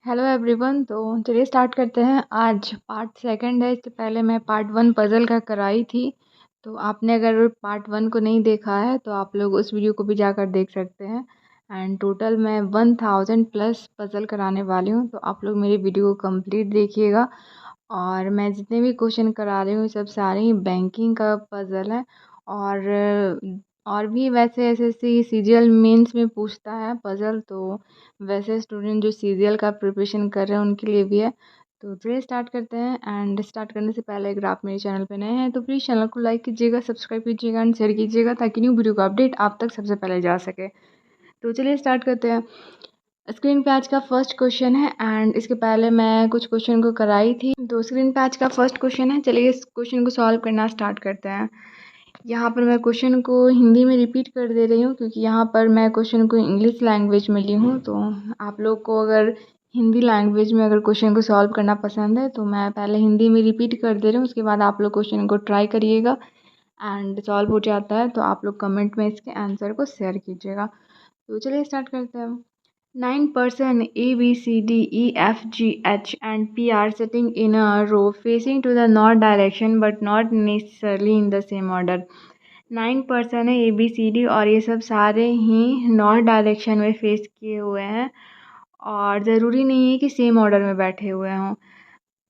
Hello everyone. तो चलिए start करते हैं। आज पार्ट सेकंड है। इससे पहले मैं पार्ट वन पज़ल का कराई थी। तो आपने अगर पार्ट वन को नहीं देखा है तो आप लोग उस वीडियो को भी जाकर देख सकते हैं। एंड टोटल मैं 1000 प्लस पज़ल कराने वाली हूँ, तो आप लोग मेरी वीडियो को कंप्लीट देखिएगा। और मैं जितने भी क्वेश्चन करा रही हूँ सब सारे ही बैंकिंग का पज़ल है। और भी वैसे एसएससी सीजीएल मेंस में पूछता है पज़ल, तो वैसे स्टूडेंट जो सीजीएल का प्रिपरेशन कर रहे हैं उनके लिए भी है। तो चलिए स्टार्ट करते हैं। एंड स्टार्ट करने से पहले अगर आप मेरे चैनल पे नए हैं तो प्लीज़ चैनल को लाइक कीजिएगा, सब्सक्राइब कीजिएगा एंड शेयर कीजिएगा, ताकि न्यू वीडियो का अपडेट आप तक सबसे पहले जा सके। तो चलिए स्टार्ट करते हैं। स्क्रीन पे आज का फर्स्ट क्वेश्चन है। एंड इसके पहले मैं कुछ क्वेश्चन को कराई थी। तो स्क्रीन पे आज का फर्स्ट क्वेश्चन है। चलिए इस क्वेश्चन को सॉल्व करना स्टार्ट करते हैं। यहाँ पर मैं क्वेश्चन को हिंदी में रिपीट कर दे रही हूँ, क्योंकि यहाँ पर मैं क्वेश्चन को इंग्लिश लैंग्वेज में ली हूँ। तो आप लोग को अगर हिंदी लैंग्वेज में अगर क्वेश्चन को सॉल्व करना पसंद है तो मैं पहले हिंदी में रिपीट कर दे रही हूँ, उसके बाद आप लोग क्वेश्चन को ट्राई करिएगा। एंड सॉल्व हो जाता है तो आप लोग कमेंट में इसके आंसर को शेयर कीजिएगा। तो चलिए स्टार्ट करते हैं। 9 person A, B, C, D, E, F, G, H and P are sitting in a row facing to the north direction but not necessarily in the same order. 9 person है ABCD और ये सब सारे ही north direction में face किए हुए हैं और ज़रूरी नहीं है कि सेम ऑर्डर में बैठे हुए हों।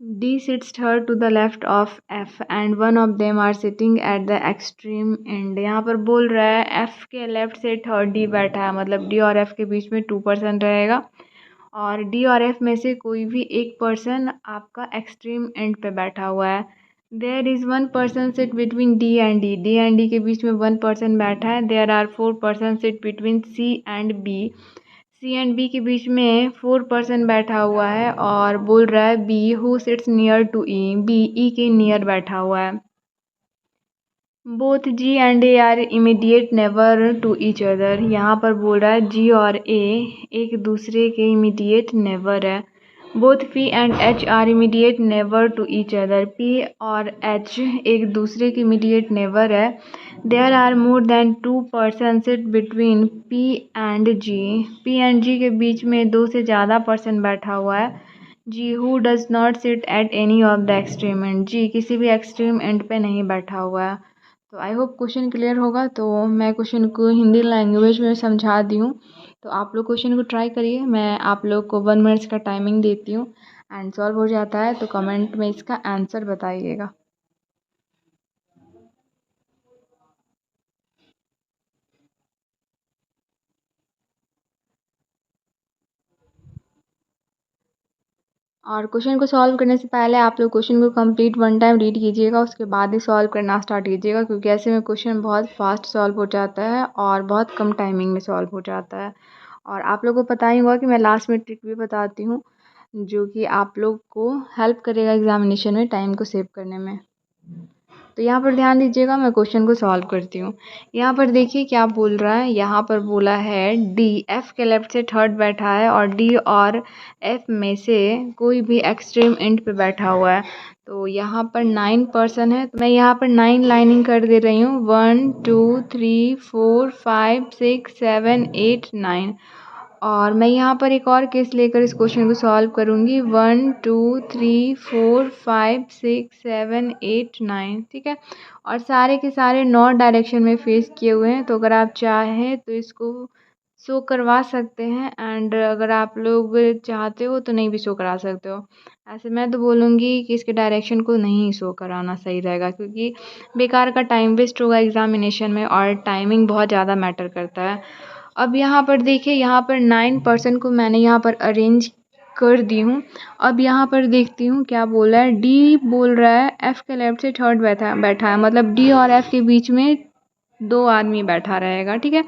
D sits third to the left of F and one of them are sitting at the extreme end। यहाँ पर बोल रहा है F के लेफ्ट से थर्ड D बैठा है, मतलब D और F के बीच में 2% रहेगा और D और F में से कोई भी एक पर्सन आपका एक्सट्रीम एंड पे बैठा हुआ है। There is 1 person sit between D and D के बीच में 1 person बैठा है। There are 4 person sit between C and B के बीच में 4 person बैठा हुआ है और बोल रहा है B who sits near to E के नियर बैठा हुआ है। Both G and A are immediate neighbour to each other. यहाँ पर बोल रहा है G और A एक दूसरे के इमीडिएट नेवर है। Both P and H are immediate neighbour to each other. P और H एक दूसरे के इमीडिएट नेवर है। There are more than 2 person sit between P and G के बीच में 2 से ज़्यादा पर्सन बैठा हुआ है। G who does not sit at any of the extreme and. G किसी भी एक्सट्रीम एंड पे नहीं बैठा हुआ है। तो आई होप क्वेश्चन क्लियर होगा। तो मैं क्वेश्चन को हिंदी लैंग्वेज में समझा दी हूँ, तो आप लोग क्वेश्चन को ट्राई करिए। मैं आप लोग को 1 मिनट्स का टाइमिंग देती हूँ एंड सॉल्व हो जाता है तो कमेंट में इसका आंसर बताइएगा। और क्वेश्चन को सॉल्व करने से पहले आप लोग क्वेश्चन को कंप्लीट 1 टाइम रीड कीजिएगा, उसके बाद ही सॉल्व करना स्टार्ट कीजिएगा, क्योंकि ऐसे में क्वेश्चन बहुत फास्ट सॉल्व हो जाता है और बहुत कम टाइमिंग में सॉल्व हो जाता है। और आप लोगों को पता ही होगा कि मैं लास्ट में ट्रिक भी बताती हूँ, जो कि आप लोग को हेल्प करेगा एग्जामिनेशन में टाइम को सेव करने में। तो यहाँ पर ध्यान दीजिएगा, मैं क्वेश्चन को सॉल्व करती हूँ। यहाँ पर देखिए क्या बोल रहा है। यहाँ पर बोला है डी एफ के लेफ्ट से थर्ड बैठा है और डी और एफ में से कोई भी एक्सट्रीम एंड पे बैठा हुआ है। तो यहाँ पर 9 person है, तो मैं यहाँ पर 9 लाइनिंग कर दे रही हूँ। 1 2 3 4 5 6 7 8 9। और मैं यहाँ पर एक और केस लेकर इस क्वेश्चन को सॉल्व करूँगी। 1 2 3 4 5 6 7 8 9। ठीक है, और सारे के सारे नॉर्थ डायरेक्शन में फेस किए हुए हैं। तो अगर आप चाहें तो इसको शो करवा सकते हैं, एंड अगर आप लोग चाहते हो तो नहीं भी शो करा सकते हो। ऐसे मैं तो बोलूँगी कि इसके डायरेक्शन को नहीं शो कराना सही रहेगा, क्योंकि बेकार का टाइम वेस्ट होगा एग्जामिनेशन में और टाइमिंग बहुत ज़्यादा मैटर करता है। अब यहाँ पर देखिए, यहाँ पर 9 person को मैंने यहाँ पर अरेंज कर दी हूँ। अब यहाँ पर देखती हूँ क्या बोला है। डी बोल रहा है एफ के लेफ्ट से थर्ड बैठा है, मतलब डी और एफ के बीच में 2 आदमी बैठा रहेगा। ठीक है,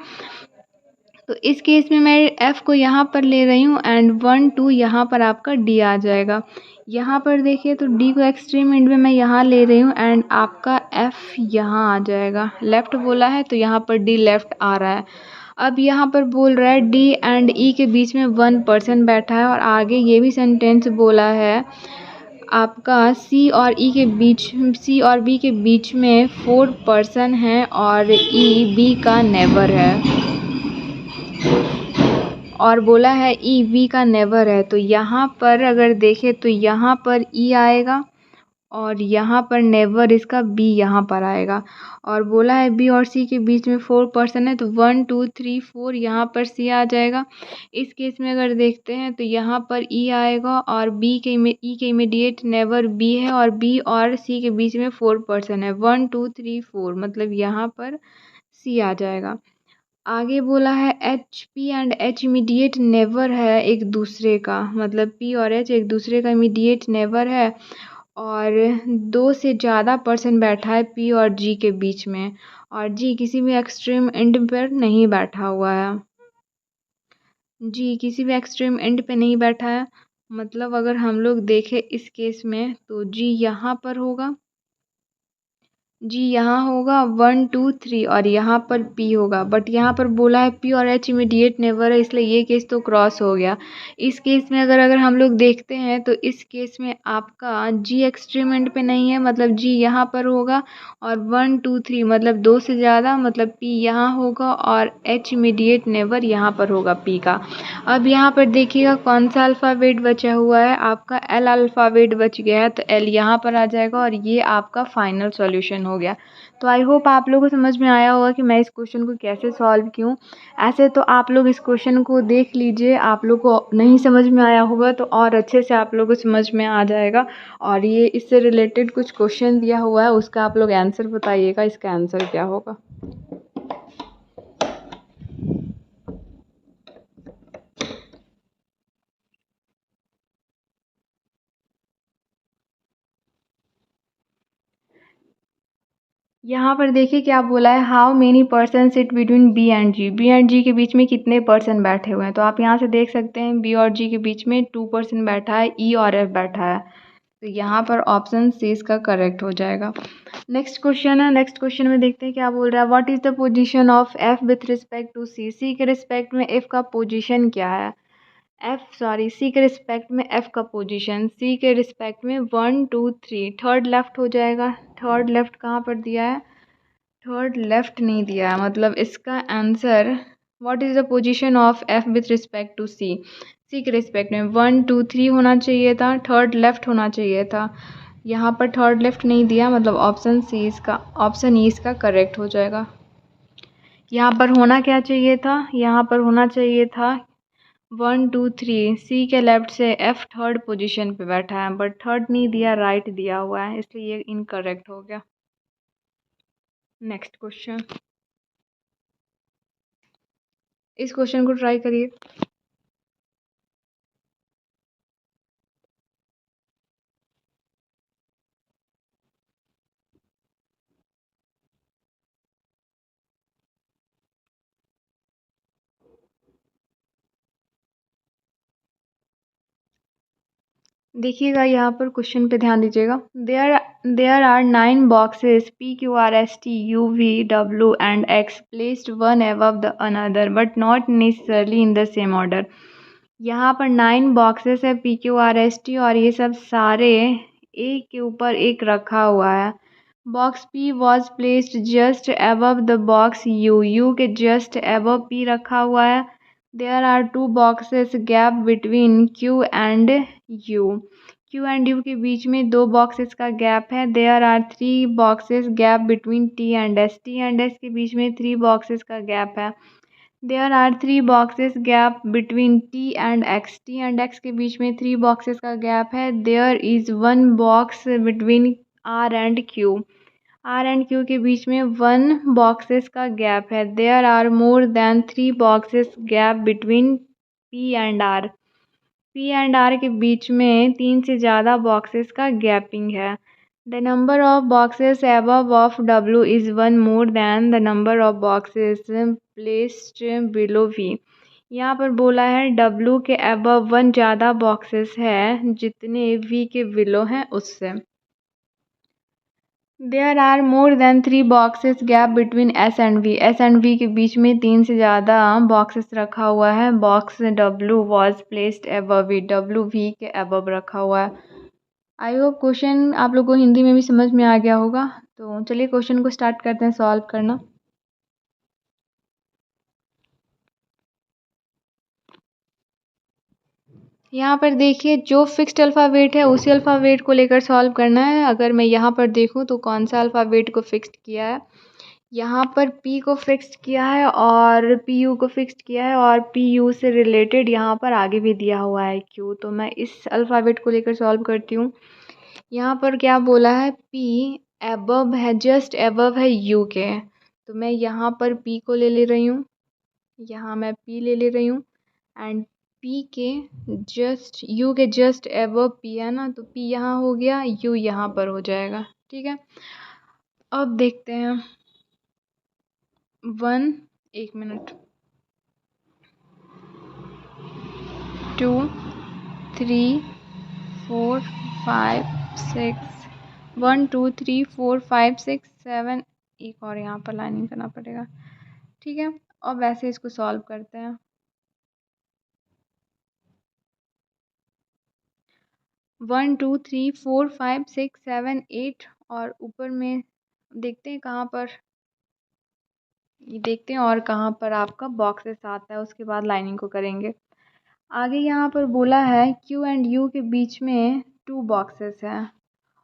तो इस केस में मैं एफ को यहाँ पर ले रही हूँ एंड 1 2 यहाँ पर आपका डी आ जाएगा। यहाँ पर देखिए तो डी को एक्सट्रीम एंड में मैं यहाँ ले रही हूँ एंड आपका एफ यहाँ आ जाएगा। लेफ़्ट बोला है तो यहाँ पर डी लेफ़्ट आ रहा है। अब यहाँ पर बोल रहा है डी एंड ई के बीच में 1 person बैठा है, और आगे ये भी सेंटेंस बोला है आपका सी और बी के बीच में 4 person है और ई बी का नेबर है। और बोला है ई वी का नेवर है, तो यहाँ पर अगर देखें तो यहाँ पर ई आएगा और यहाँ पर नेवर इसका बी यहाँ पर आएगा। और बोला है बी और सी के बीच में 4 पर्सन है, तो 1 2 3 4 यहाँ पर सी आ जाएगा। इस केस में अगर देखते हैं तो यहाँ पर ई आएगा और बी के ई के इमीडिएट नेवर बी है और बी और सी के बीच में 4 पर्सन है, 1 2 3 4, मतलब यहाँ पर सी आ जाएगा। आगे बोला है H P and H immediate neighbour है एक दूसरे का, मतलब पी और एच एक दूसरे का इमीडिएट नेवर है और 2 से ज़्यादा पर्सन बैठा है पी और जी के बीच में, और जी किसी भी एक्सट्रीम एंड पर नहीं बैठा हुआ है। जी किसी भी एक्सट्रीम एंड पे नहीं बैठा है, मतलब अगर हम लोग देखें इस केस में तो जी यहाँ पर होगा, जी यहाँ होगा 1 2 3 और यहाँ पर पी होगा, बट यहाँ पर बोला है पी और एच इमीडिएट नेवर है, इसलिए ये केस तो क्रॉस हो गया। इस केस में अगर हम लोग देखते हैं तो इस केस में आपका जी एक्सट्रीम एंड पे नहीं है, मतलब जी यहाँ पर होगा और 1 2 3 मतलब 2 से ज़्यादा, मतलब पी यहाँ होगा और एच इमीडिएट नेवर यहाँ पर होगा पी का। अब यहाँ पर देखिएगा कौन सा अल्फ़ाबेट बचा हुआ है, आपका एल अल्फ़ाबेट बच गया है, तो एल यहाँ पर आ जाएगा और ये आपका फाइनल सॉल्यूशन हो गया। तो आई होप आप लोगों को समझ में आया होगा कि मैं इस क्वेश्चन को कैसे सॉल्व किया। ऐसे तो आप लोग इस क्वेश्चन को देख लीजिए, आप लोग को नहीं समझ में आया होगा तो और अच्छे से आप लोगों को समझ में आ जाएगा। और ये इससे रिलेटेड कुछ क्वेश्चन दिया हुआ है, उसका आप लोग आंसर बताइएगा, इसका आंसर क्या होगा। यहाँ पर देखिए क्या बोला है, how many person sit between B and G, B and G के बीच में कितने पर्सन बैठे हुए हैं। तो आप यहाँ से देख सकते हैं बी और जी के बीच में 2 पर्सन बैठा है, ई और एफ बैठा है, तो यहाँ पर ऑप्शन सी इसका करेक्ट हो जाएगा। नेक्स्ट क्वेश्चन है, नेक्स्ट क्वेश्चन में देखते हैं क्या बोल रहा है, what is the position of F with respect to C, C के रिस्पेक्ट में एफ का पोजीशन क्या है। सी के रिस्पेक्ट में एफ का पोजीशन, सी के रिस्पेक्ट में 1 2 3, थर्ड लेफ्ट हो जाएगा। थर्ड लेफ्ट कहाँ पर दिया है, थर्ड लेफ्ट नहीं दिया है, मतलब इसका answer what is the position of F with respect to C, C के रिस्पेक्ट में 1 2 3 होना चाहिए था, थर्ड लेफ्ट होना चाहिए था। यहाँ पर थर्ड लेफ्ट नहीं दिया, मतलब ऑप्शन सी इसका, ऑप्शन ई इसका करेक्ट हो जाएगा। यहाँ पर होना क्या चाहिए था, यहाँ पर होना चाहिए था 1 2 3, सी के लेफ्ट से एफ थर्ड पोजीशन पे बैठा है, बट थर्ड नहीं दिया, राइट दिया हुआ है, इसलिए ये इनकरेक्ट हो गया। नेक्स्ट क्वेश्चन, इस क्वेश्चन को ट्राई करिए। देखिएगा यहाँ पर क्वेश्चन पे ध्यान दीजिएगा, there are 9 boxes P Q R S T U V W and X placed one above the another but not necessarily in the same order. यहाँ पर 9 बॉक्सेस है P Q R S T और ये सब सारे एक के ऊपर एक रखा हुआ है। Box P was placed just above the box U, U के जस्ट अबव पी रखा हुआ है। There are 2 boxes gap between Q and U, Q and U के बीच में 2 बॉक्सेस का गैप है। There are 3 boxes gap between T and S, T and S के बीच में 3 बॉक्सेस का गैप है। There are 3 boxes gap between T and x, T and X के बीच में 3 बॉक्सेस का गैप है। There is 1 box between R and Q, R and Q के बीच में 1 बॉक्सेस का गैप है। There are more than 3 boxes gap between P and R, P and R के बीच में 3 से ज़्यादा बॉक्सेस का गैपिंग है। The number of boxes above of W is 1 more than the number of boxes placed below V। यहाँ पर बोला है W के above 1 ज़्यादा बॉक्सेस है जितने V के बिलो हैं उससे। There are more than 3 boxes gap between S and V, S and V के बीच में 3 से ज़्यादा बॉक्सेस रखा हुआ है। Box W was placed above V, W V के अबव रखा हुआ है। आई होप क्वेश्चन आप लोगों को हिंदी में भी समझ में आ गया होगा। तो चलिए क्वेश्चन को स्टार्ट करते हैं सॉल्व करना। यहाँ पर देखिए जो फिक्स्ड अल्फ़ाबेट है उसी अल्फ़ाबेट को लेकर सॉल्व करना है। अगर मैं यहाँ पर देखूँ तो कौन सा अल्फ़ाबेट को फिक्स्ड किया है, यहाँ पर पी को फिक्स्ड किया है और पी यू को फिक्स्ड किया है और पी यू से रिलेटेड यहाँ पर आगे भी दिया हुआ है क्यू। तो मैं इस अल्फ़ाबेट को लेकर सॉल्व करती हूँ। यहाँ पर क्या बोला है, पी एबव है, जस्ट एबव है यू के, तो मैं यहाँ पर पी को ले रही हूँ, यहाँ मैं पी ले रही हूँ एंड पी के जस्ट यू के जस्ट एबव पी है ना, तो पी यहाँ हो गया, यू यहाँ पर हो जाएगा। ठीक है, अब देखते हैं 1 मिनट 2 3 4 5 6 1 2 3 4 5 6 7, एक और यहाँ पर लाइनिंग करना पड़ेगा। ठीक है, और वैसे इसको सॉल्व करते हैं। 1 2 3 4 5 6 7 8 और ऊपर में देखते हैं कहाँ पर, ये देखते हैं और कहाँ पर आपका बॉक्सेस आता है, उसके बाद लाइनिंग को करेंगे। आगे यहाँ पर बोला है Q एंड U के बीच में 2 बॉक्सेस हैं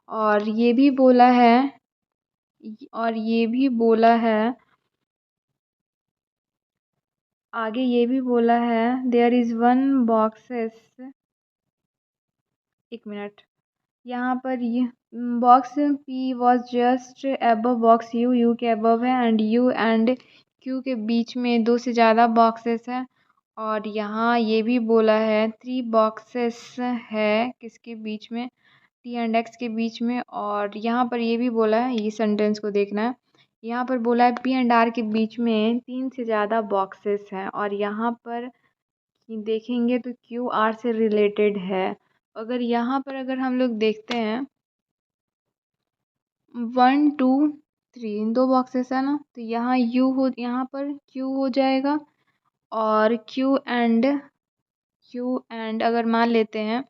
और ये भी बोला है आगे ये भी बोला है देयर इज़ 1 बॉक्सेस, 1 मिनट, यहाँ पर ये box P was just above box you के अबव है एंड यू एंड Q के बीच में 2 से ज़्यादा बॉक्सेस हैं और यहाँ ये भी बोला है 3 बॉक्सेस है किसके बीच में, T एंड X के बीच में। और यहाँ पर ये भी बोला है, ये सेंटेंस को देखना है, यहाँ पर बोला है P एंड R के बीच में 3 से ज़्यादा बॉक्सेस हैं और यहाँ पर देखेंगे तो Q R से रिलेटेड है। अगर यहाँ पर अगर हम लोग देखते हैं 1 2 3 इन 2 बॉक्सेस है ना, तो यहाँ यहाँ पर Q हो जाएगा और Q एंड अगर मान लेते हैं,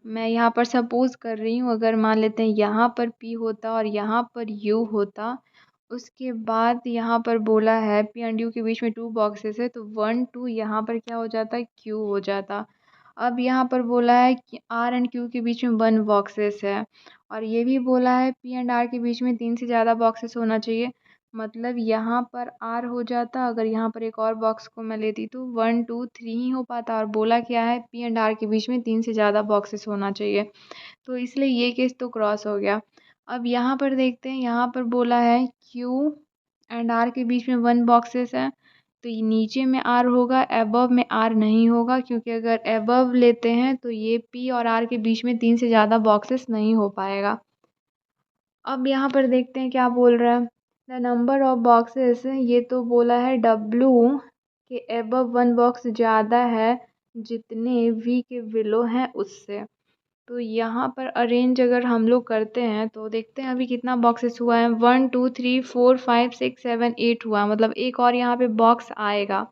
मैं यहाँ पर सपोज़ कर रही हूँ, अगर मान लेते हैं यहाँ पर P होता और यहाँ पर U होता, उसके बाद यहाँ पर बोला है P एंड U के बीच में 2 बॉक्सेस है, तो 1 2 यहाँ पर क्या हो जाता है, Q हो जाता। अब यहाँ पर बोला है कि R एंड Q के बीच में 1 बॉक्सेस है और ये भी बोला है P एंड R के बीच में 3 से ज़्यादा बॉक्सेस होना चाहिए, मतलब यहाँ पर R हो जाता। अगर यहाँ पर एक और बॉक्स को मैं लेती तो 1 2 3 ही हो पाता और बोला क्या है P एंड R के बीच में 3 से ज़्यादा बॉक्सेस होना चाहिए, तो इसलिए ये केस तो क्रॉस हो गया। अब यहाँ पर देखते हैं, यहाँ पर बोला है Q एंड R के बीच में 1 बॉक्सेस है, तो ये नीचे में R होगा, एबव में R नहीं होगा, क्योंकि अगर एबव लेते हैं तो ये P और R के बीच में 3 से ज़्यादा बॉक्सेस नहीं हो पाएगा। अब यहाँ पर देखते हैं क्या बोल रहा है, द नंबर ऑफ बॉक्सेस, ये तो बोला है W के एबव 1 बॉक्स ज़्यादा है जितने V के बिलो हैं उससे। तो यहाँ पर अरेंज अगर हम लोग करते हैं तो देखते हैं अभी कितना बॉक्सेस हुआ है, 1 2 3 4 5 6 7 8 हुआ, मतलब एक और यहाँ पे बॉक्स आएगा,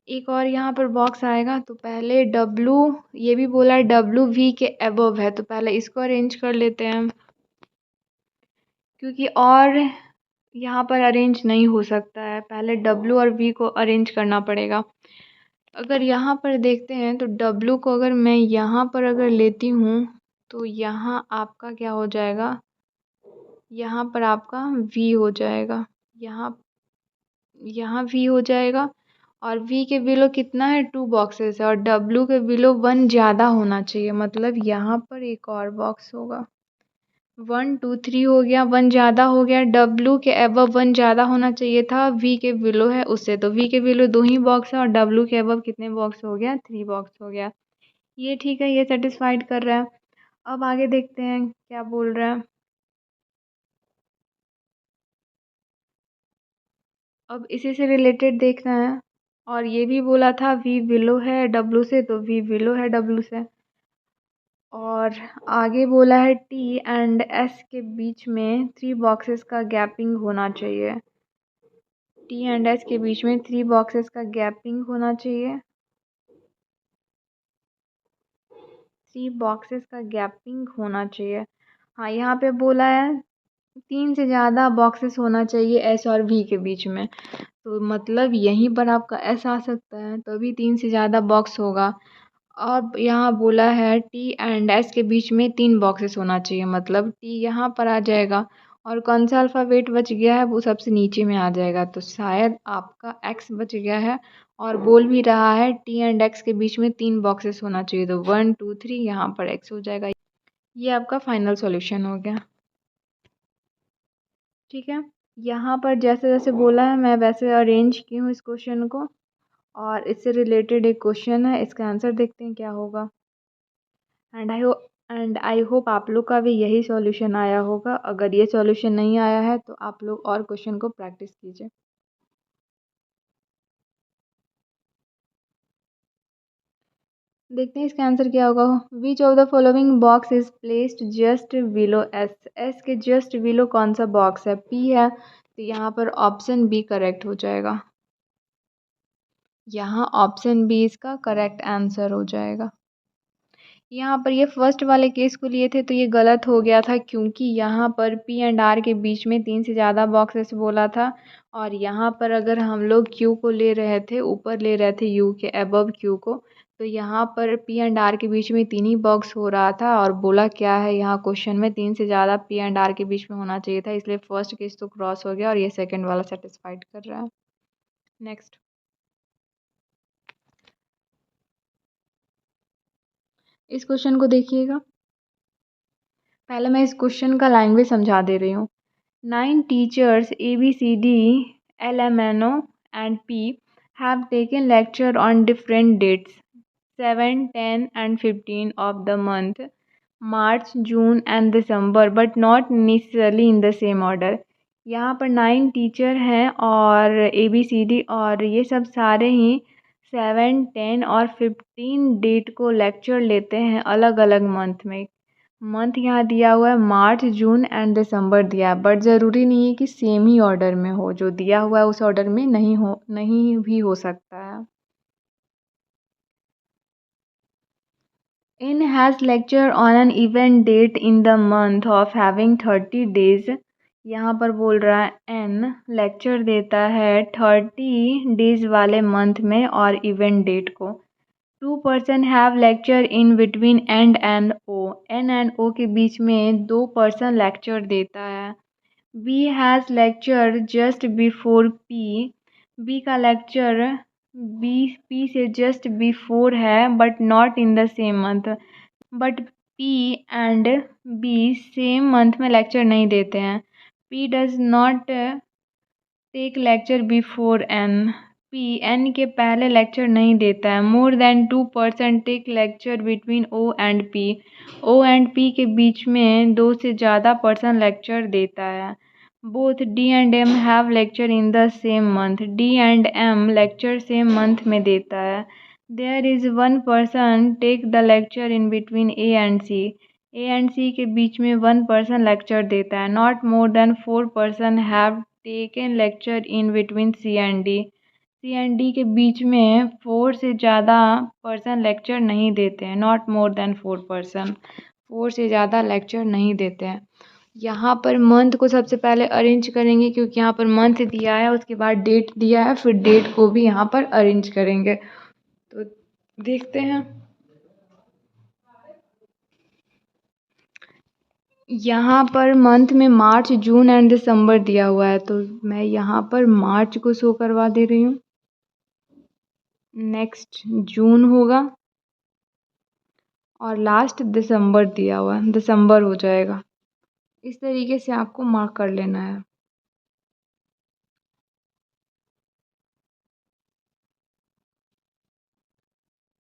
एक और यहाँ पर बॉक्स आएगा। तो पहले W, ये भी बोला है W V के अबव है, तो पहले इसको अरेंज कर लेते हैं, क्योंकि और यहाँ पर अरेंज नहीं हो सकता है, पहले W और V को अरेंज करना पड़ेगा। अगर यहाँ पर देखते हैं तो W को अगर मैं यहाँ पर अगर लेती हूँ तो यहाँ आपका क्या हो जाएगा, यहाँ पर आपका V हो जाएगा, यहाँ V हो जाएगा और V के बिलो कितना है, 2 बॉक्सेस है और W के बिलो 1 ज़्यादा होना चाहिए, मतलब यहाँ पर एक और बॉक्स होगा। 1 2 3 हो गया, 1 ज़्यादा हो गया, W के अबव 1 ज़्यादा होना चाहिए था, V के बिलो है उससे, तो V के बिलो 2 ही बॉक्स है और W के अबव कितने बॉक्स हो गया, 3 बॉक्स हो गया। ये ठीक है, ये सेटिस्फाइड कर रहा है। अब आगे देखते हैं क्या बोल रहा है। अब इसी से रिलेटेड देखना है और ये भी बोला था V बिलो है W से, तो V बिलो है W से। और आगे बोला है T एंड S के बीच में 3 बॉक्सेस का गैपिंग होना चाहिए, T एंड S के बीच में 3 बॉक्सेस का गैपिंग होना चाहिए, 3 बॉक्सेस का गैपिंग होना चाहिए। हाँ, यहाँ पे बोला है 3 से ज़्यादा बॉक्सेस होना चाहिए S और V के बीच में, तो मतलब यहीं पर आपका S आ सकता है, तभी 3 से ज़्यादा बॉक्स होगा। अब यहाँ बोला है टी एंड एस के बीच में 3 बॉक्सेस होना चाहिए, मतलब टी यहाँ पर आ जाएगा और कौन सा अल्फ़ाबेट बच गया है वो सबसे नीचे में आ जाएगा, तो शायद आपका एक्स बच गया है। और बोल भी रहा है टी एंड एक्स के बीच में 3 बॉक्सेस होना चाहिए, तो 1 2 3 यहाँ पर एक्स हो जाएगा। ये आपका फाइनल सॉल्यूशन हो गया। ठीक है, यहाँ पर जैसे जैसे बोला है मैं वैसे अरेंज की हूँ इस क्वेश्चन को, और इससे रिलेटेड एक क्वेश्चन है, इसका आंसर देखते हैं क्या होगा। एंड आई होप आप लोग का भी यही सॉल्यूशन आया होगा। अगर ये सॉल्यूशन नहीं आया है तो आप लोग और क्वेश्चन को प्रैक्टिस कीजिए। देखते हैं इसका आंसर क्या होगा। Which of the following box is placed just below S. S के जस्ट बिलो कौन सा बॉक्स है? पी है, तो यहाँ पर ऑप्शन बी करेक्ट हो जाएगा। यहाँ ऑप्शन बी इसका करेक्ट आंसर हो जाएगा। यहाँ पर ये फर्स्ट वाले केस को लिए थे तो ये गलत हो गया था, क्योंकि यहाँ पर पी एंड आर के बीच में 3 से ज़्यादा बॉक्सेस बोला था। और यहाँ पर अगर हम लोग क्यू को ले रहे थे, ऊपर ले रहे थे यू के अबव क्यू को, तो यहाँ पर पी एंड आर के बीच में 3 ही बॉक्स हो रहा था। और बोला क्या है यहाँ क्वेश्चन में, 3 से ज़्यादा पी एंड आर के बीच में होना चाहिए था, इसलिए फर्स्ट केस तो क्रॉस हो गया और ये सेकेंड वाला सेटिस्फाइड कर रहा है। नेक्स्ट, इस क्वेश्चन को देखिएगा। पहले मैं इस क्वेश्चन का लैंग्वेज समझा दे रही हूँ। 9 teachers ABCD, LMNO and P have taken lecture on different dates 7, 10 and 15 of the month March, June and December, but not necessarily in the same order। यहाँ पर 9 टीचर हैं और ABCD, और ये सब सारे ही 7, 10 और 15 डेट को लेक्चर लेते हैं अलग अलग मंथ में। मंथ यहाँ दिया हुआ है मार्च, जून एंड दिसंबर दिया है, बट ज़रूरी नहीं है कि सेम ही ऑर्डर में हो, जो दिया हुआ है उस ऑर्डर में नहीं भी हो सकता है। N has lecture on an event date in the month of having 30 days. यहाँ पर बोल रहा है एन लेक्चर देता है 30 डेज वाले मंथ में और इवेंट डेट को। 2 person have lecture in between and O. N and O के बीच में 2 पर्सन लेक्चर देता है। B has lecture just before P. बी का लेक्चर बी पी से जस्ट बिफोर है but not in the same month. But P and B same month में लेक्चर नहीं देते हैं। P does not take lecture before N. P N के पहले लेक्चर नहीं देता है। मोर than 2% take lecture between O and P. O and P के बीच में 2 से ज़्यादा पर्सन लेक्चर देता है। Both D and M have lecture in the same month. D and M lecture same month में देता है। There is 1 person take the lecture in between A and C. A and C के बीच में 1 person lecture देता है। Not more than 4 person have taken lecture in between C and D. C and D के बीच में 4 से ज़्यादा पर्सन लेक्चर नहीं देते हैं। नॉट मोर देन 4 पर्सन, 4 से ज़्यादा लेक्चर नहीं देते हैं। यहाँ पर मंथ को सबसे पहले अरेंज करेंगे, क्योंकि यहाँ पर मंथ दिया है, उसके बाद डेट दिया है, फिर डेट को भी यहाँ पर अरेंज करेंगे। तो देखते हैं। यहाँ पर मंथ में मार्च, जून एंड दिसंबर दिया हुआ है, तो मैं यहाँ पर मार्च को शो करवा दे रही हूँ। नेक्स्ट जून होगा और लास्ट दिसंबर दिया हुआ है, दिसंबर हो जाएगा। इस तरीके से आपको मार्क कर लेना है।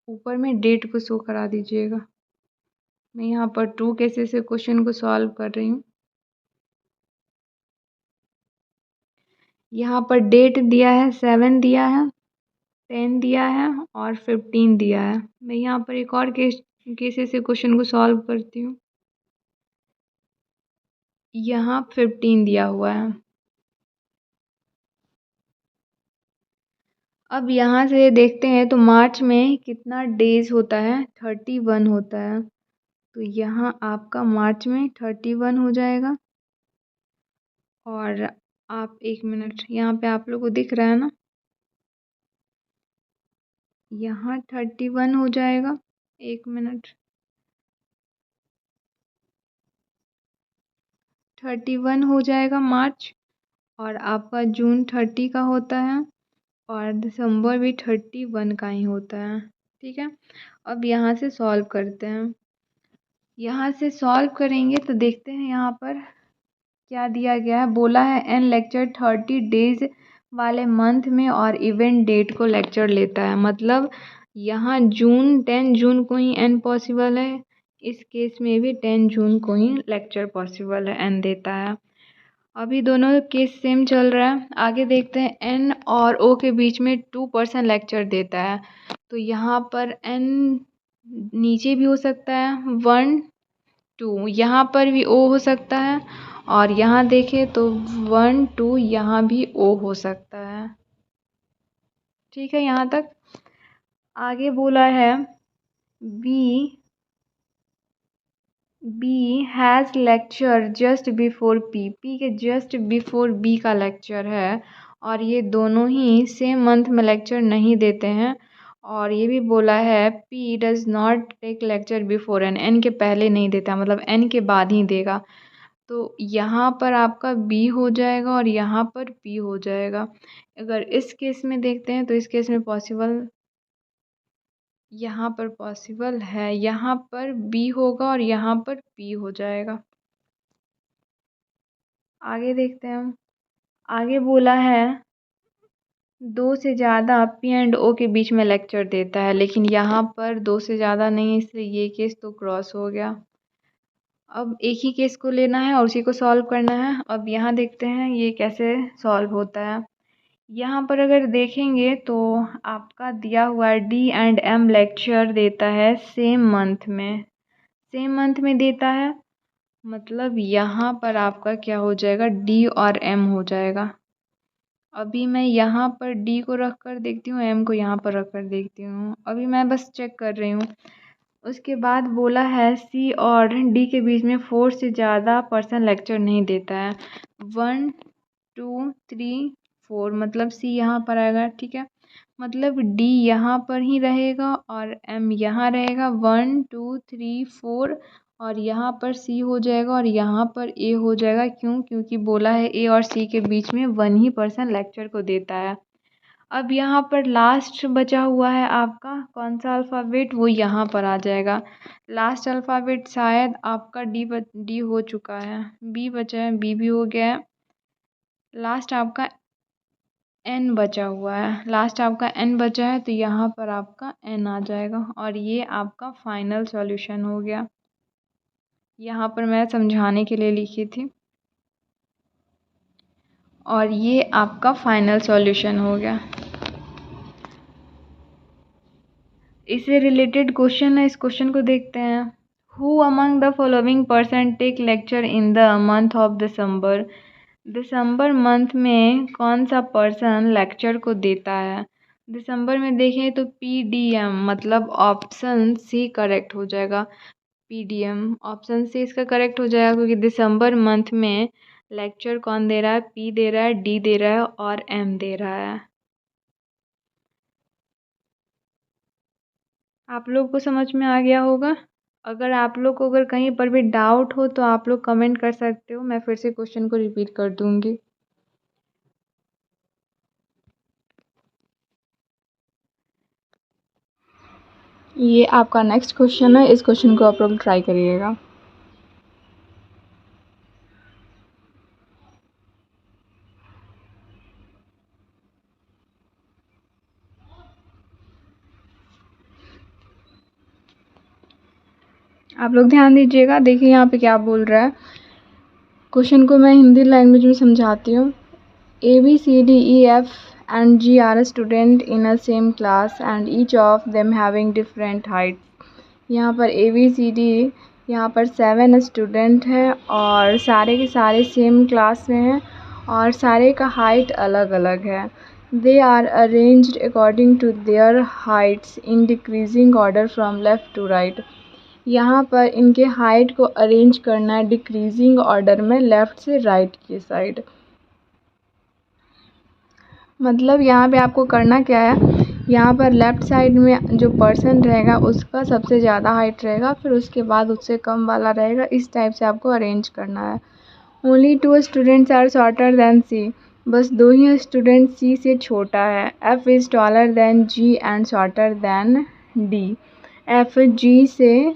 ऊपर में डेट को शो करा दीजिएगा। मैं यहाँ पर 2 केसेस से क्वेश्चन को सॉल्व कर रही हूँ। यहाँ पर डेट दिया है 7 दिया है, 10 दिया है और 15 दिया है। मैं यहाँ पर एक और केसेस से क्वेश्चन को सॉल्व करती हूँ। यहाँ 15 दिया हुआ है। अब यहाँ से देखते हैं तो मार्च में कितना डेज होता है, 31 होता है। तो यहाँ आपका मार्च में 31 हो जाएगा। और आप 1 मिनट, यहाँ पे आप लोग को दिख रहा है ना, यहाँ 31 हो जाएगा। 1 मिनट, 31 हो जाएगा मार्च, और आपका जून 30 का होता है, और दिसंबर भी 31 का ही होता है। ठीक है, अब यहाँ से सॉल्व करते हैं। यहाँ से सॉल्व करेंगे तो देखते हैं यहाँ पर क्या दिया गया है। बोला है एन लेक्चर 30 डेज वाले मंथ में और इवेंट डेट को लेक्चर लेता है, मतलब यहाँ 10 जून को ही एन पॉसिबल है, इस केस में भी 10 जून को ही लेक्चर पॉसिबल है, एन देता है। अभी दोनों केस सेम चल रहा है। आगे देखते हैं, एन और ओ के बीच में 2% लेक्चर देता है, तो यहाँ पर एन नीचे भी हो सकता है 1 2, यहाँ पर भी ओ हो सकता है, और यहाँ देखें तो 1 2 यहाँ भी ओ हो सकता है। ठीक है, यहाँ तक। आगे बोला है B has lecture just before P के जस्ट बिफोर बी का लेक्चर है, और ये दोनों ही सेम मंथ में लेक्चर नहीं देते हैं। और ये भी बोला है P does not take lecture before N के पहले नहीं देता, मतलब एन के बाद ही देगा। तो यहाँ पर आपका बी हो जाएगा और यहाँ पर पी हो जाएगा। अगर इस केस में देखते हैं तो इस केस में पॉसिबल, यहाँ पर पॉसिबल है, यहाँ पर बी होगा और यहाँ पर पी हो जाएगा। आगे देखते हैं हम। आगे बोला है 2 से ज़्यादा पी एंड ओ के बीच में लेक्चर देता है, लेकिन यहाँ पर 2 से ज़्यादा नहीं, इसलिए ये केस तो क्रॉस हो गया। अब एक ही केस को लेना है और उसी को सॉल्व करना है। अब यहाँ देखते हैं ये कैसे सॉल्व होता है। यहाँ पर अगर देखेंगे तो आपका दिया हुआ है डी एंड एम लेक्चर देता है सेम मंथ में, सेम मंथ में देता है, मतलब यहाँ पर आपका क्या हो जाएगा, डी और एम हो जाएगा। अभी मैं यहाँ पर डी को रख कर देखती हूँ, एम को यहाँ पर रख कर देखती हूँ, अभी मैं बस चेक कर रही हूँ। उसके बाद बोला है सी और डी के बीच में 4 से ज़्यादा पर्सन लेक्चर नहीं देता है, 1 2 3 4, मतलब सी यहाँ पर आएगा। ठीक है, मतलब डी यहाँ पर ही रहेगा और एम यहाँ रहेगा, 1 2 3 4, और यहाँ पर सी हो जाएगा और यहाँ पर ए हो जाएगा। क्यों? क्योंकि बोला है ए और सी के बीच में 1 ही पर्सन लेक्चर को देता है। अब यहाँ पर लास्ट बचा हुआ है आपका कौन सा अल्फ़ाबेट, वो यहाँ पर आ जाएगा। लास्ट अल्फ़ाबेट शायद आपका डी हो चुका है, बी बचा है, बी भी हो गया है। लास्ट आपका एन बचा हुआ है, लास्ट आपका एन बचा है, तो यहाँ पर आपका एन आ जाएगा, और ये आपका फाइनल सॉल्यूशन हो गया। यहाँ पर मैं समझाने के लिए लिखी थी, और ये आपका फाइनल सॉल्यूशन हो गया। इससे रिलेटेड क्वेश्चन है, इस क्वेश्चन को देखते हैं। Who among the following person take lecture in the month of December, दिसंबर मंथ में कौन सा पर्सन लेक्चर को देता है। दिसंबर में देखें तो पीडीएम, मतलब ऑप्शन सी करेक्ट हो जाएगा। पीडीएम ऑप्शन सी इसका करेक्ट हो जाएगा, क्योंकि दिसंबर मंथ में लेक्चर कौन दे रहा है, पी दे रहा है, डी दे रहा है और एम दे रहा है। आप लोग को समझ में आ गया होगा। अगर आप लोग को अगर कहीं पर भी डाउट हो तो आप लोग कमेंट कर सकते हो, मैं फिर से क्वेश्चन को रिपीट कर दूंगी। ये आपका नेक्स्ट क्वेश्चन है, इस क्वेश्चन को आप लोग ट्राई करिएगा। आप लोग ध्यान दीजिएगा, देखिए यहाँ पे क्या बोल रहा है। क्वेश्चन को मैं हिंदी लैंग्वेज में समझाती हूँ। ABCDEF and G are a student in a same class and each of them having different heights। यहाँ पर ABCD, यहाँ पर 7 स्टूडेंट हैं और सारे के सारे सेम क्लास में हैं और सारे का हाइट अलग अलग है। They are arranged according to their heights in decreasing order from left to right। यहाँ पर इनके हाइट को अरेंज करना है डिक्रीजिंग ऑर्डर में, लेफ़्ट से राइट की साइड। मतलब यहाँ पे आपको करना क्या है, यहाँ पर लेफ़्ट साइड में जो पर्सन रहेगा उसका सबसे ज़्यादा हाइट रहेगा, फिर उसके बाद उससे कम वाला रहेगा। इस टाइप से आपको अरेंज करना है। Only 2 students are shorter than C. बस 2 ही स्टूडेंट सी से छोटा है। F is taller than G and shorter than D. F G से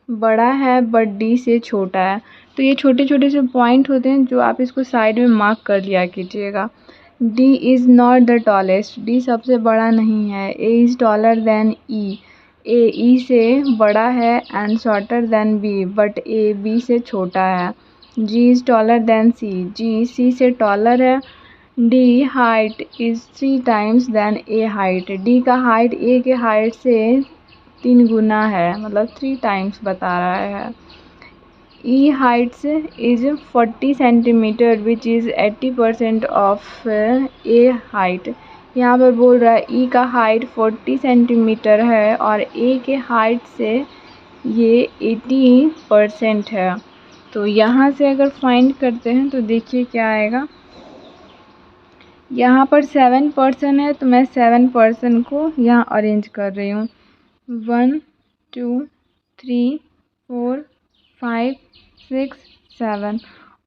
बड़ा है बट डी से छोटा है। तो ये छोटे छोटे से पॉइंट होते हैं जो आप इसको साइड में मार्क कर लिया कीजिएगा। D is not the tallest. D सबसे बड़ा नहीं है। A is taller than E. A E से बड़ा है and shorter than B, but A B से छोटा है। G is taller than C. G C से टॉलर है। D height is 3 times than A height. D का हाइट ए के हाइट से 3 गुना है, मतलब 3 टाइम्स बता रहा है। E height is 40 centimetre which is 80% of A height. यहाँ पर बोल रहा है E का हाइट 40 सेंटीमीटर है और A के हाइट से ये 80% है। तो यहाँ से अगर फाइंड करते हैं तो देखिए क्या आएगा। यहाँ पर 7 पर्सन है तो मैं 7 पर्सन को यहाँ अरेंज कर रही हूँ। 1 2 3 4 5 6 7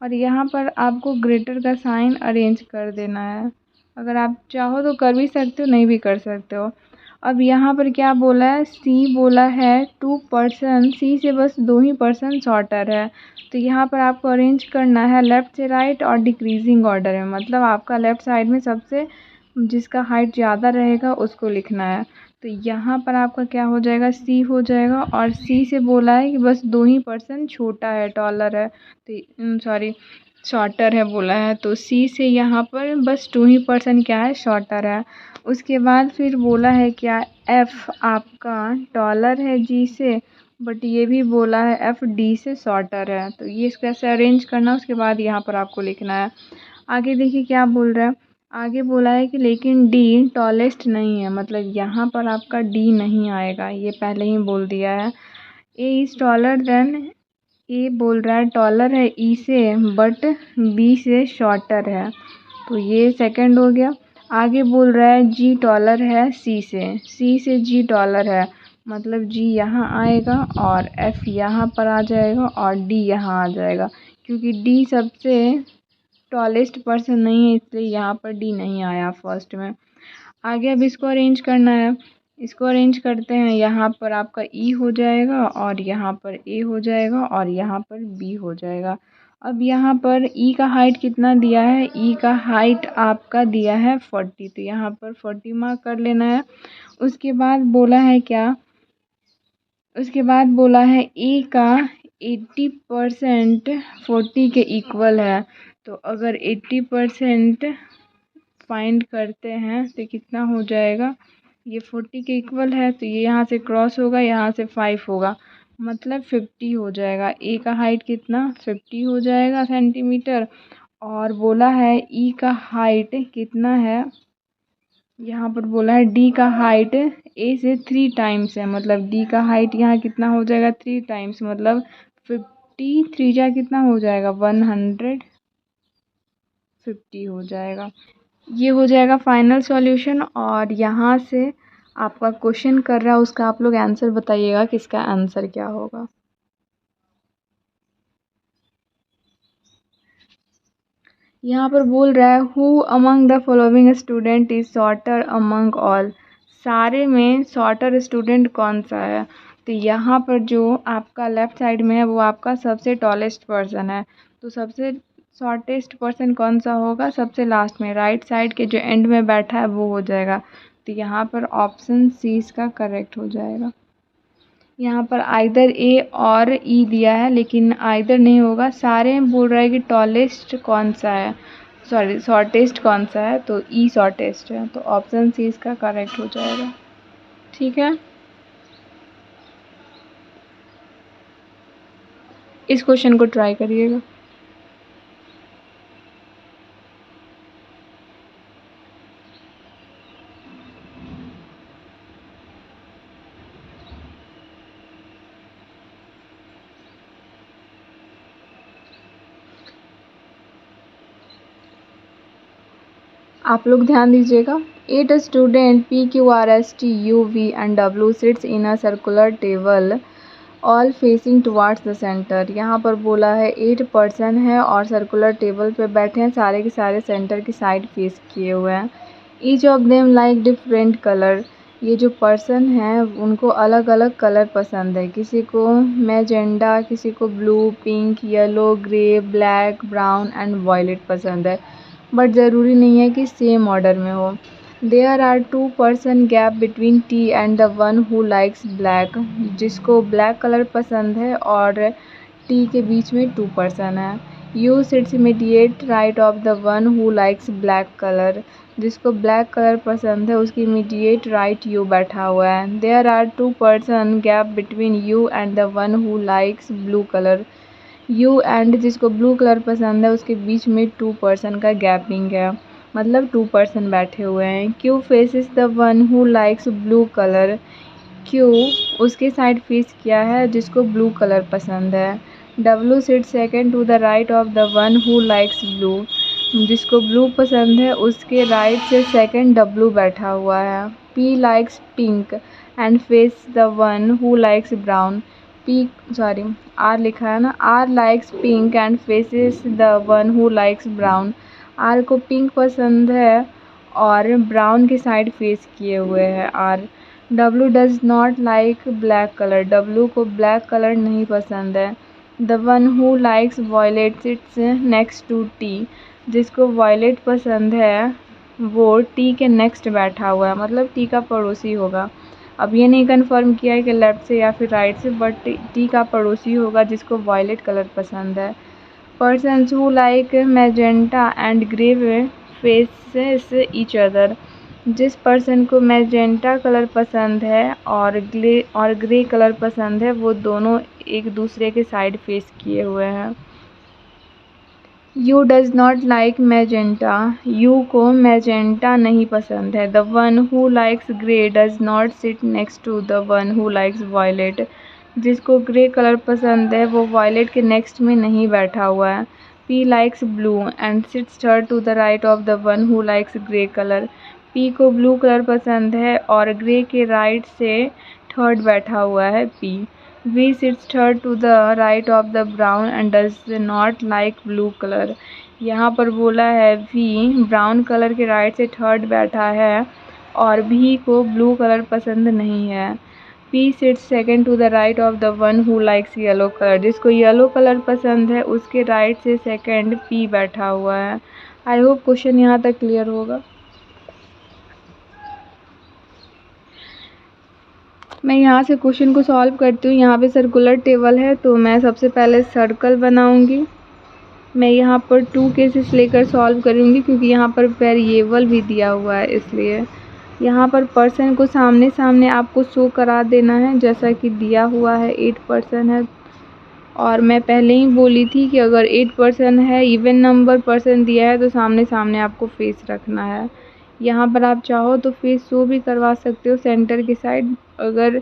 और यहाँ पर आपको ग्रेटर का साइन अरेंज कर देना है। अगर आप चाहो तो कर भी सकते हो, नहीं भी कर सकते हो। अब यहाँ पर क्या बोला है, सी बोला है 2 पर्सन, सी से बस 2 ही पर्सन शॉर्टर है। तो यहाँ पर आपको अरेंज करना है लेफ़्ट से राइट और डिक्रीजिंग ऑर्डर में, मतलब आपका लेफ़्ट साइड में सबसे जिसका हाइट ज़्यादा रहेगा उसको लिखना है। तो यहाँ पर आपका क्या हो जाएगा, सी हो जाएगा। और सी से बोला है कि बस 2 ही पर्सन छोटा है, टॉलर है, तो सॉरी शॉर्टर है बोला है। तो सी से यहाँ पर बस 2 ही पर्सन क्या है, शॉर्टर है। उसके बाद फिर बोला है क्या, एफ़ आपका टॉलर है जी से, बट ये भी बोला है एफ़ डी से शॉर्टर है। तो ये कैसे अरेंज करना, उसके बाद यहाँ पर आपको लिखना है। आगे देखिए क्या बोल रहा है। आगे बोला है कि लेकिन डी टॉलेस्ट नहीं है, मतलब यहाँ पर आपका डी नहीं आएगा, ये पहले ही बोल दिया है। ए इज़ टॉलर देन, ए बोल रहा है टॉलर है ई से बट बी से शॉर्टर है, तो ये सेकंड हो गया। आगे बोल रहा है जी टॉलर है सी से जी टॉलर है, मतलब जी यहाँ आएगा और एफ़ यहाँ पर आ जाएगा और डी यहाँ आ जाएगा। क्योंकि डी सबसे टॉलेस्ट पर्सन नहीं है इसलिए यहाँ पर डी नहीं आया फर्स्ट में। आगे अब इसको अरेंज करना है। इसको अरेंज करते हैं, यहाँ पर आपका ई हो जाएगा और यहाँ पर ए हो जाएगा और यहाँ पर बी हो जाएगा। अब यहाँ पर ई का हाइट कितना दिया है, ई का हाइट आपका दिया है 40, तो यहाँ पर 40 मार्क कर लेना है। उसके बाद बोला है क्या, उसके बाद बोला है ए का 80% 40 के इक्वल है। तो अगर 80% फाइंड करते हैं तो कितना हो जाएगा, ये 40 के इक्वल है तो ये यहाँ से क्रॉस होगा, यहाँ से 5 होगा, मतलब 50 हो जाएगा। ए का हाइट कितना 50 हो जाएगा सेंटीमीटर। और बोला है ई का हाइट कितना है, यहाँ पर बोला है डी का हाइट ए से 3 टाइम्स है, मतलब डी का हाइट यहाँ कितना हो जाएगा 3 टाइम्स, मतलब 50 3 जा कितना हो जाएगा 150 हो जाएगा। ये हो जाएगा फाइनल सॉल्यूशन। और यहाँ से आपका क्वेश्चन कर रहा है उसका आप लोग आंसर बताइएगा कि इसका आंसर क्या होगा। यहाँ पर बोल रहा है who among the following student is shorter among all. सारे में शॉर्टर स्टूडेंट कौन सा है, तो यहाँ पर जो आपका लेफ़्ट साइड में है वो आपका सबसे टॉलेस्ट पर्सन है। तो सबसे शॉर्टेस्ट पर्सन कौन सा होगा, सबसे लास्ट में राइट साइड के जो एंड में बैठा है वो हो जाएगा। तो यहाँ पर ऑप्शन सी इसका करेक्ट हो जाएगा। यहाँ पर आइदर ए और ई दिया है लेकिन आइदर नहीं होगा, सारे में बोल रहा है कि टॉलेस्ट कौन सा है, सॉरी शॉर्टेस्ट कौन सा है, तो ई शॉर्टेस्ट है, तो ऑप्शन सी इसका करेक्ट हो जाएगा। ठीक है, इस क्वेश्चन को ट्राई करिएगा। आप लोग ध्यान दीजिएगा। 8 student PQRSTUV and W sits in a circular table all facing towards the centre. यहाँ पर बोला है 8 पर्सन है और सर्कुलर टेबल पे बैठे हैं, सारे के सारे सेंटर की साइड फेस किए हुए हैं। Each of them like different colour. ये जो पर्सन है उनको अलग अलग कलर पसंद है, किसी को मैजेंडा, किसी को blue, pink, yellow, grey, black, brown and violet पसंद है, बट ज़रूरी नहीं है कि सेम ऑर्डर में हो। There are 2 person gap between T and the one who likes black. जिसको ब्लैक कलर पसंद है और टी के बीच में 2 पर्सन है। U sits immediate right of the one who likes black colour. जिसको ब्लैक कलर पसंद है उसकी इमीडिएट राइट यू बैठा हुआ है। There are 2 person gap between U and the one who likes blue colour. U and जिसको blue colour पसंद है उसके बीच में 2 पर्सन का गैपिंग है, मतलब 2 पर्सन बैठे हुए हैं। Q faces the one who likes blue colour. Q उसके साइड फेस किया है जिसको ब्लू कलर पसंद है। W sit second to the right of the one who likes blue. जिसको ब्लू पसंद है उसके राइट से सेकेंड डब्लू बैठा हुआ है। P likes pink and face the one who likes brown. R लिखा है ना। R likes pink and faces the one who likes brown. R को पिंक पसंद है और ब्राउन के साइड फेस किए हुए हैं R. W does not like black colour. W को ब्लैक कलर नहीं पसंद है। The one who likes violet sits next to T. जिसको वॉयलेट पसंद है वो टी के नेक्स्ट बैठा हुआ है, मतलब टी का पड़ोसी होगा। अब ये नहीं कंफर्म किया है कि लेफ़्ट से या फिर राइट से, बट टी का पड़ोसी होगा जिसको वॉयलेट कलर पसंद है। Persons who like magenta and grey faces each other. जिस पर्सन को मैजेंटा कलर पसंद है और ग्रे कलर पसंद है वो दोनों एक दूसरे के साइड फेस किए हुए हैं। U does not like magenta. U को मैजेंटा नहीं पसंद है। The one who likes grey does not sit next to the one who likes violet. जिसको ग्रे कलर पसंद है वो वॉयलेट के नेक्स्ट में नहीं बैठा हुआ है। P likes blue and sits third to the right of the one who likes grey colour. P को ब्लू कलर पसंद है और ग्रे के राइट से थर्ड बैठा हुआ है P. V sits third to the right of the brown and does not like blue color। यहाँ पर बोला है V ब्राउन कलर के राइट से थर्ड बैठा है और V को ब्लू कलर पसंद नहीं है। P sits second to the right of the one who likes yellow color। जिसको येलो कलर पसंद है उसके राइट से सेकंड P बैठा हुआ है। आई होप क्वेश्चन यहाँ तक क्लियर होगा। मैं यहाँ से क्वेश्चन को सॉल्व करती हूँ। यहाँ पे सर्कुलर टेबल है तो मैं सबसे पहले सर्कल बनाऊँगी। मैं यहाँ पर 2 केसेस लेकर सॉल्व करूँगी क्योंकि यहाँ पर वेरिएबल भी दिया हुआ है, इसलिए यहाँ पर पर्सन को सामने सामने आपको शो करा देना है जैसा कि दिया हुआ है। 8 पर्सन है और मैं पहले ही बोली थी कि अगर 8 पर्सन है, इवन नंबर पर्सन दिया है तो सामने सामने आपको फेस रखना है। यहाँ पर आप चाहो तो फेस शो भी करवा सकते हो सेंटर की साइड। अगर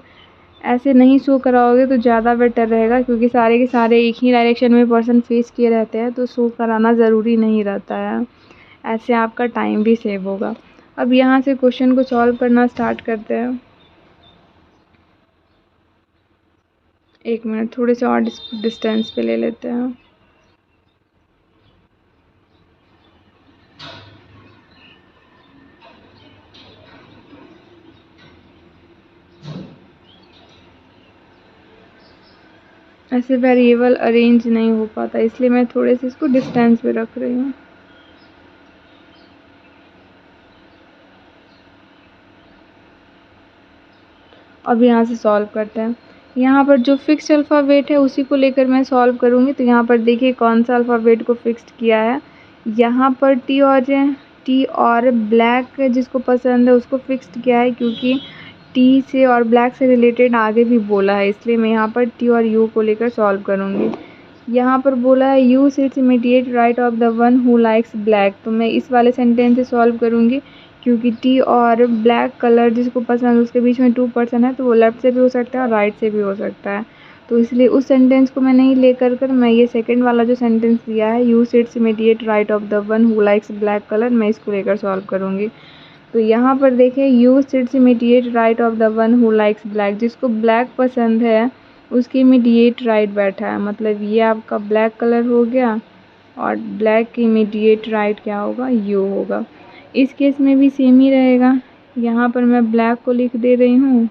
ऐसे नहीं शो कराओगे तो ज़्यादा बेटर रहेगा क्योंकि सारे के सारे एक ही डायरेक्शन में पर्सन फेस किए रहते हैं तो शो कराना ज़रूरी नहीं रहता है। ऐसे आपका टाइम भी सेव होगा। अब यहाँ से क्वेश्चन को सॉल्व करना स्टार्ट करते हैं। 1 मिनट, थोड़े से और डिस्टेंस पे ले लेते हैं। ऐसे वेरिएबल अरेंज नहीं हो पाता इसलिए मैं थोड़े से इसको डिस्टेंस पे रख रही हूँ। अब यहाँ से सॉल्व करते हैं। यहाँ पर जो फिक्स्ड अल्फ़ाबेट है उसी को लेकर मैं सॉल्व करूँगी। तो यहाँ पर देखिए कौन सा अल्फ़ाबेट को फिक्स्ड किया है। यहाँ पर टी और ब्लैक जिसको पसंद है उसको फिक्स्ड किया है क्योंकि टी से और ब्लैक से रिलेटेड आगे भी बोला है, इसलिए मैं यहाँ पर टी और यू को लेकर सॉल्व करूँगी। यहाँ पर बोला है U sits immediate right of the one who likes black, तो मैं इस वाले सेंटेंस से सॉल्व करूँगी क्योंकि टी और ब्लैक कलर जिसको पसंद है उसके बीच में 2 पर्सन है तो वो लेफ़्ट से भी हो सकता है और राइट से भी हो सकता है। तो इसलिए उस सेंटेंस को मैं नहीं लेकर कर मैं ये सेकंड वाला जो सेंटेंस दिया है, U sits immediate right of the one who likes black colour, मैं इसको लेकर सॉल्व करूँगी। तो यहाँ पर देखें, you sits immediate right of the one who likes black, जिसको ब्लैक पसंद है उसकी इमीडिएट राइट बैठा है, मतलब ये आपका ब्लैक कलर हो गया और ब्लैक की इमीडिएट राइट क्या होगा, यू होगा। इस केस में भी सेम ही रहेगा, यहाँ पर मैं ब्लैक को लिख दे रही हूँ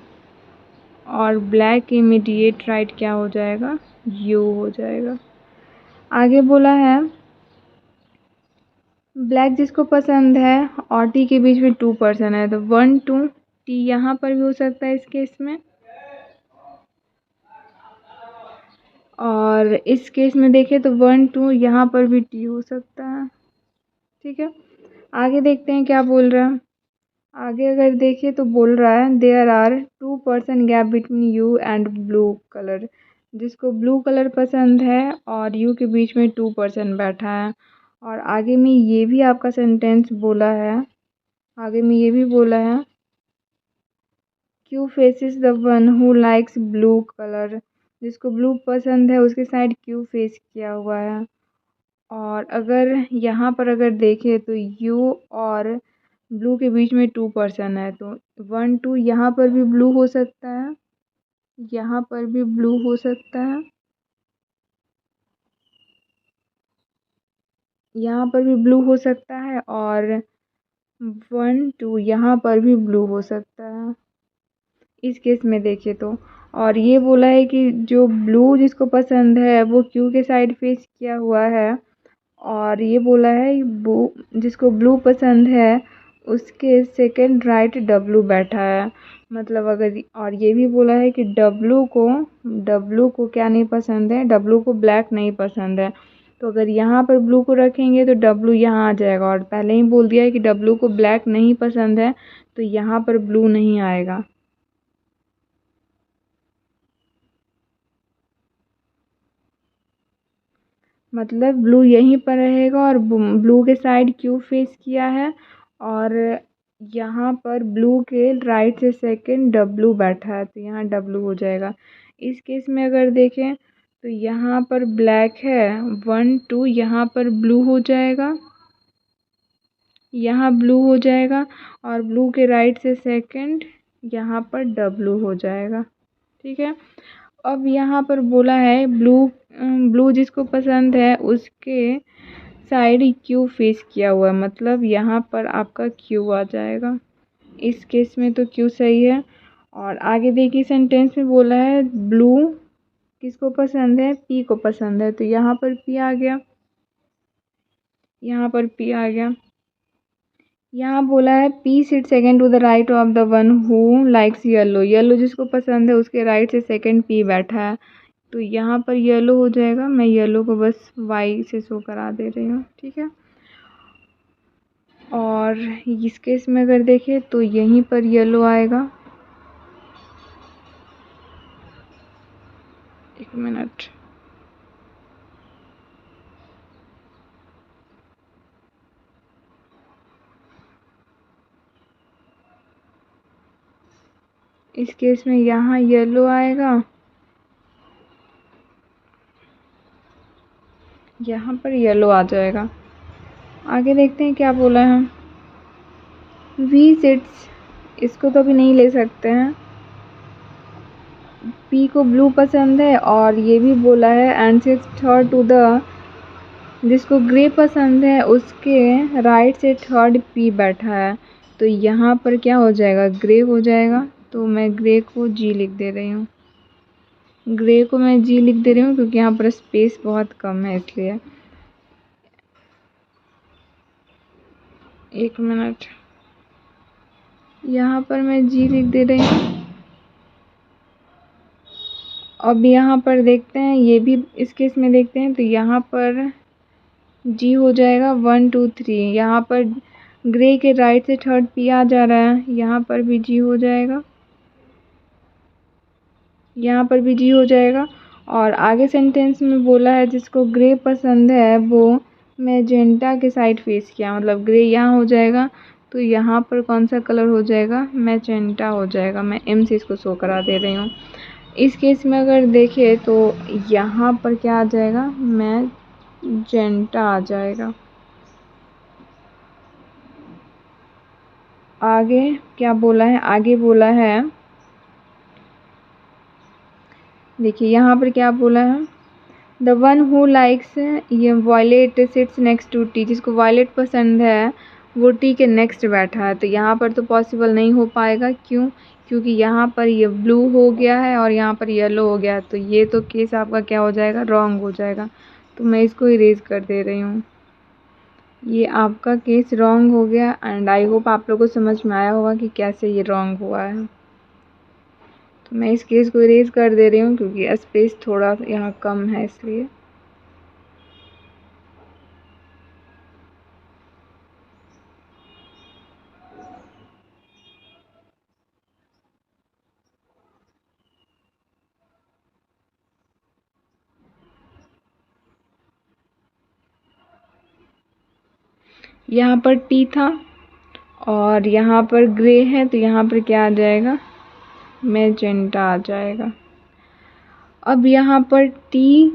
और ब्लैक की इमीडिएट राइट क्या हो जाएगा, यू हो जाएगा। आगे बोला है ब्लैक जिसको पसंद है और टी के बीच में 2% है, तो 1 2 टी यहाँ पर भी हो सकता है इस केस में, और इस केस में देखें तो 1 2 यहाँ पर भी टी हो सकता है। ठीक है, आगे देखते हैं क्या बोल रहा है। आगे अगर देखें तो बोल रहा है there are 2% gap between U and blue colour, जिसको ब्लू कलर पसंद है और यू के बीच में 2% बैठा है। और आगे में ये भी आपका सेंटेंस बोला है, आगे में ये भी बोला है Q faces the one who likes blue colour, जिसको ब्लू पसंद है उसके साइड क्यू फेस किया हुआ है। और अगर यहाँ पर अगर देखें तो यू और ब्लू के बीच में 2% है, तो 1 2 यहाँ पर भी ब्लू हो सकता है, यहाँ पर भी ब्लू हो सकता है, यहाँ पर भी ब्लू हो सकता है, और 1 2 यहाँ पर भी ब्लू हो सकता है इस केस में देखें तो। और ये बोला है कि जो ब्लू जिसको पसंद है वो क्यू के साइड फेस किया हुआ है, और ये बोला है जिसको ब्लू पसंद है उसके सेकंड राइट डब्लू बैठा है, मतलब अगर, और ये भी बोला है कि डब्लू को क्या नहीं पसंद है, डब्लू को ब्लैक नहीं पसंद है। तो अगर यहाँ पर ब्लू को रखेंगे तो डब्लू यहाँ आ जाएगा, और पहले ही बोल दिया है कि डब्लू को ब्लैक नहीं पसंद है, तो यहाँ पर ब्लू नहीं आएगा। मतलब ब्लू यहीं पर रहेगा और ब्लू के साइड क्यू फेस किया है, और यहाँ पर ब्लू के राइट से सेकंड डब्लू बैठा है, तो यहाँ डब्लू हो जाएगा। इस केस में अगर देखें तो यहाँ पर ब्लैक है, 1 2 यहाँ पर ब्लू हो जाएगा, यहाँ ब्लू हो जाएगा, और ब्लू के राइट से सेकंड यहाँ पर डब्लू हो जाएगा। ठीक है, अब यहाँ पर बोला है ब्लू जिसको पसंद है उसके साइड क्यू फेस किया हुआ है, मतलब यहाँ पर आपका क्यू आ जाएगा। इस केस में तो क्यू सही है। और आगे देखिए सेंटेंस में बोला है ब्लू किसको पसंद है, पी को पसंद है, तो यहाँ पर पी आ गया, यहाँ पर पी आ गया। यहाँ बोला है P sit second to the right of the one who likes yellow, yellow जिसको पसंद है उसके राइट से सेकंड पी बैठा है, तो यहाँ पर येलो हो जाएगा। मैं येलो को बस वाई से शो करा दे रही हूँ। ठीक है, और इस केस में अगर देखें तो यहीं पर येलो आएगा। एक मिनट, इस केस में यहाँ येलो आएगा, यहाँ पर येलो आ जाएगा। आगे देखते हैं क्या बोला है। वी सिट्स, इसको तो अभी नहीं ले सकते हैं, पी को ब्लू पसंद है, और ये भी बोला है and sits third to the, जिसको ग्रे पसंद है उसके राइट से थर्ड पी बैठा है, तो यहाँ पर क्या हो जाएगा, ग्रे हो जाएगा। तो मैं ग्रे को जी लिख दे रही हूँ, ग्रे को मैं जी लिख दे रही हूँ क्योंकि यहाँ पर स्पेस बहुत कम है इसलिए। एक मिनट, यहाँ पर मैं जी लिख दे रही हूँ। अब यहाँ पर देखते हैं, ये भी इस केस में देखते हैं, तो यहाँ पर जी हो जाएगा 1 2 3, यहाँ पर ग्रे के राइट से थर्ड पी आ जा रहा है, यहाँ पर भी जी हो जाएगा, यहाँ पर भी जी हो जाएगा। और आगे सेंटेंस में बोला है जिसको ग्रे पसंद है वो मैजेंटा के साइड फेस किया, मतलब ग्रे यहाँ हो जाएगा, तो यहाँ पर कौन सा कलर हो जाएगा, मैजेंटा हो जाएगा। मैं एम से इसको शो करा दे रही हूँ। इस केस में अगर देखें तो यहाँ पर क्या आ जाएगा, मैजेंटा आ जाएगा। आगे क्या बोला है, आगे बोला है, देखिए यहाँ पर क्या बोला है, द वन हु लाइक्स ये violet sits next to T, जिसको वॉयलेट पसंद है वो टी के नेक्स्ट बैठा है। तो यहाँ पर तो पॉसिबल नहीं हो पाएगा, क्यों, क्योंकि यहाँ पर ये ब्लू हो गया है और यहाँ पर येलो हो गया है, तो ये तो केस आपका क्या हो जाएगा, रॉन्ग हो जाएगा। तो मैं इसको इरेज कर दे रही हूँ, ये आपका केस रॉन्ग हो गया। एंड आई होप आप लोगों को समझ में आया होगा कि कैसे ये रॉन्ग हुआ है। तो मैं इस केस को इरेज कर दे रही हूँ क्योंकि स्पेस थोड़ा यहाँ कम है इसलिए। यहाँ पर टी था और यहाँ पर ग्रे है, तो यहाँ पर क्या आ जाएगा, मैजेंटा आ जाएगा। अब यहाँ पर टी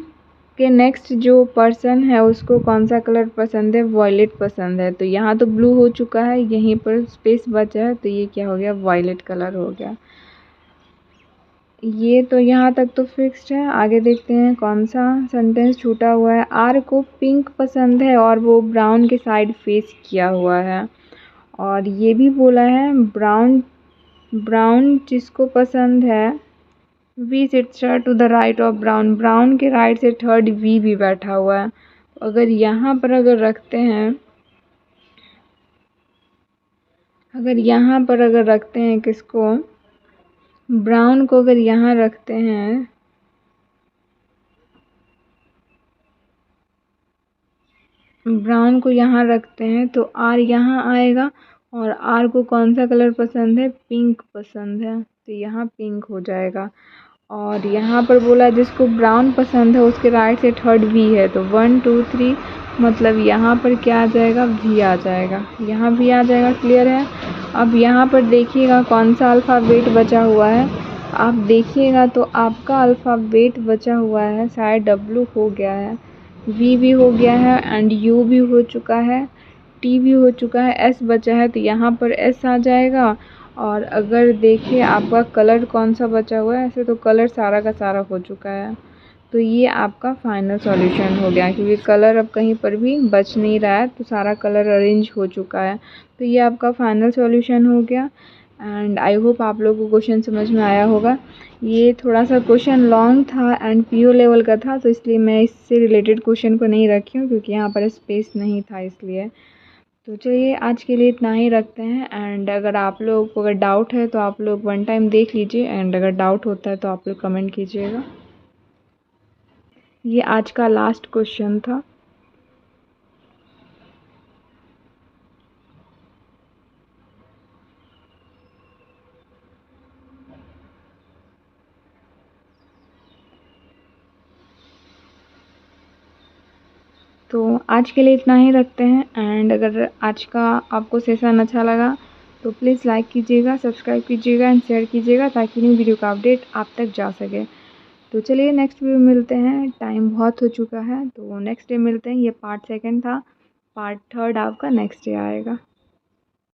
के नेक्स्ट जो पर्सन है उसको कौन सा कलर पसंद है, वॉयलेट पसंद है। तो यहाँ तो ब्लू हो चुका है, यहीं पर स्पेस बचा है, तो ये क्या हो गया, वॉयलेट कलर हो गया। ये तो यहाँ तक तो फिक्स्ड है। आगे देखते हैं कौन सा सेंटेंस छूटा हुआ है। आर को पिंक पसंद है और वो ब्राउन के साइड फेस किया हुआ है। और ये भी बोला है ब्राउन जिसको पसंद है, V sits to the right of brown, brown के राइट से थर्ड वी भी बैठा हुआ है। अगर यहाँ पर अगर रखते हैं, किसको, ब्राउन को अगर यहाँ रखते हैं, ब्राउन को यहाँ रखते हैं तो आर यहाँ आएगा। और आर को कौन सा कलर पसंद है, पिंक पसंद है, तो यहाँ पिंक हो जाएगा। और यहाँ पर बोला जिसको ब्राउन पसंद है उसके राइट से थर्ड वी है, तो 1 2 3 मतलब यहाँ पर क्या आ जाएगा, वी आ जाएगा, यहाँ भी आ जाएगा। क्लियर है। अब यहाँ पर देखिएगा कौन सा अल्फ़ाबेट बचा हुआ है। आप देखिएगा तो आपका अल्फ़ाबेट बचा हुआ है, शायद डब्ल्यू हो गया है, वी भी हो गया है एंड यू भी हो चुका है, टी भी हो चुका है, एस बचा है, तो यहाँ पर एस आ जाएगा। और अगर देखिए आपका कलर कौन सा बचा हुआ है, ऐसे तो कलर सारा का सारा हो चुका है, तो ये आपका फाइनल सॉल्यूशन हो गया, क्योंकि कलर अब कहीं पर भी बच नहीं रहा है, तो सारा कलर अरेंज हो चुका है। तो ये आपका फाइनल सॉल्यूशन हो गया। एंड आई होप आप लोगों को क्वेश्चन समझ में आया होगा। ये थोड़ा सा क्वेश्चन लॉन्ग था एंड पीओ लेवल का था, तो इसलिए मैं इससे रिलेटेड क्वेश्चन को नहीं रखी हूँ, क्योंकि यहाँ पर स्पेस नहीं था इसलिए। तो चलिए आज के लिए इतना ही रखते हैं। एंड अगर आप लोग को अगर डाउट है तो आप लोग वन टाइम देख लीजिए, एंड अगर डाउट होता है तो आप लोग कमेंट कीजिएगा। ये आज का लास्ट क्वेश्चन था। तो आज के लिए इतना ही रखते हैं। एंड अगर आज का आपको सेशन अच्छा लगा तो प्लीज़ लाइक कीजिएगा, सब्सक्राइब कीजिएगा एंड शेयर कीजिएगा, ताकि न्यू वीडियो का अपडेट आप तक जा सके। तो चलिए नेक्स्ट वीडियो मिलते हैं, टाइम बहुत हो चुका है, तो नेक्स्ट डे मिलते हैं। ये पार्ट 2 था, पार्ट 3 आपका नेक्स्ट डे आएगा।